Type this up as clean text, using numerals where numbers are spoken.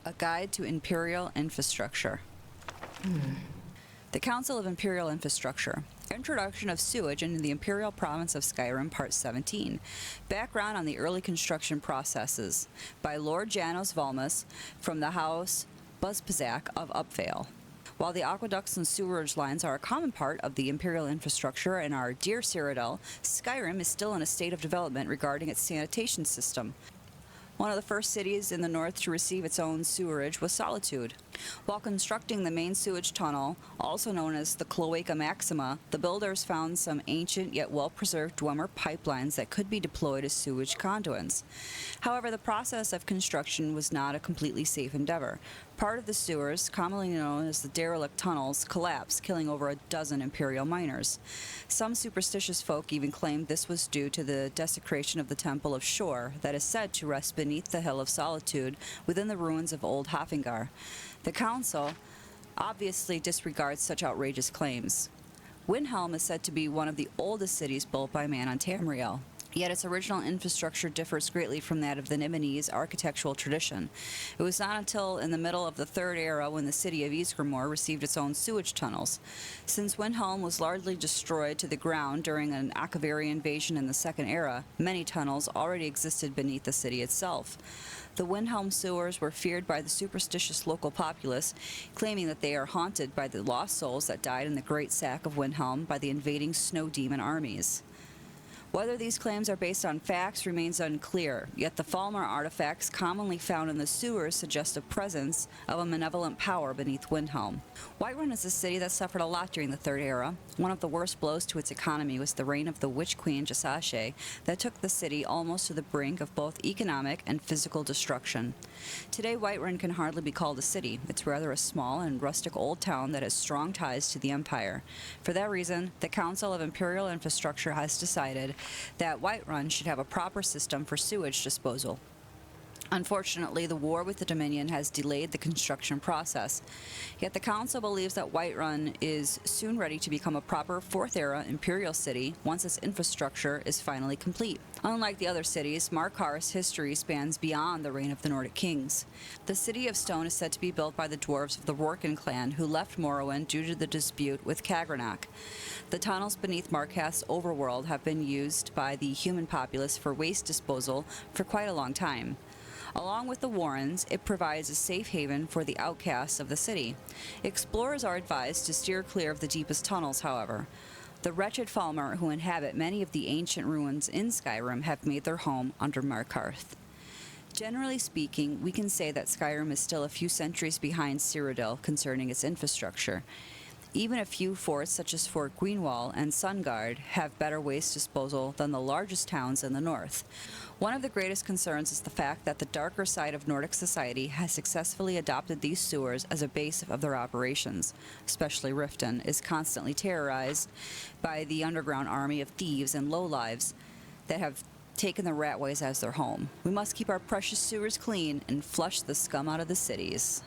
A Guide to Imperial Infrastructure. The Council of Imperial Infrastructure. Introduction of Sewage into the Imperial Province of Skyrim, Part 17. Background on the early construction processes by Lord Janos Valmus from the House Buspazak of Upvale. While the aqueducts and sewerage lines are a common part of the Imperial infrastructure in our dear Cyrodiil, Skyrim is still in a state of development regarding its sanitation system. One of the first cities in the north to receive its own sewerage was Solitude. While constructing the main sewage tunnel, also known as the Cloaca Maxima, the builders found some ancient yet well-preserved Dwemer pipelines that could be deployed as sewage conduits. However, the process of construction was not a completely safe endeavor. Part of the sewers, commonly known as the derelict tunnels, collapsed, killing over a dozen Imperial miners. Some superstitious folk even claimed this was due to the desecration of the Temple of Shor that is said to rest beneath the Hill of Solitude within the ruins of Old Hafengar. The Council obviously disregards such outrageous claims. Windhelm is said to be one of the oldest cities built by man on Tamriel, yet its original infrastructure differs greatly from that of the Nibonese architectural tradition. It was not until in the middle of the Third Era when the city of Ysgramor received its own sewage tunnels. Since Windhelm was largely destroyed to the ground during an Akaviri invasion in the Second Era, many tunnels already existed beneath the city itself. The Windhelm sewers were feared by the superstitious local populace, claiming that they are haunted by the lost souls that died in the Great Sack of Windhelm by the invading snow demon armies. Whether these claims are based on facts remains unclear, yet the Falmer artifacts commonly found in the sewers suggest a presence of a malevolent power beneath Windhelm. Whiterun is a city that suffered a lot during the Third Era. One of the worst blows to its economy was the reign of the Witch Queen Jasashe that took the city almost to the brink of both economic and physical destruction. Today, Whiterun can hardly be called a city. It's rather a small and rustic old town that has strong ties to the Empire. For that reason, the Council of Imperial Infrastructure has decided that Whiterun should have a proper system for sewage disposal. Unfortunately, the war with the Dominion has delayed the construction process. Yet the Council believes that Whiterun is soon ready to become a proper Fourth-Era Imperial city once its infrastructure is finally complete. Unlike the other cities, Markarth's history spans beyond the reign of the Nordic kings. The City of Stone is said to be built by the dwarves of the Rorken clan who left Morrowind due to the dispute with Khagranach. The tunnels beneath Markarth's overworld have been used by the human populace for waste disposal for quite a long time. Along with the Warrens, it provides a safe haven for the outcasts of the city. Explorers are advised to steer clear of the deepest tunnels, however. The wretched Falmer who inhabit many of the ancient ruins in Skyrim have made their home under Markarth. Generally speaking, we can say that Skyrim is still a few centuries behind Cyrodiil concerning its infrastructure. Even a few forts such as Fort Greenwall and Sungard have better waste disposal than the largest towns in the north. One of the greatest concerns is the fact that the darker side of Nordic society has successfully adopted these sewers as a base of their operations. Especially Riften is constantly terrorized by the underground army of thieves and lowlives that have taken the Ratways as their home. We must keep our precious sewers clean and flush the scum out of the cities.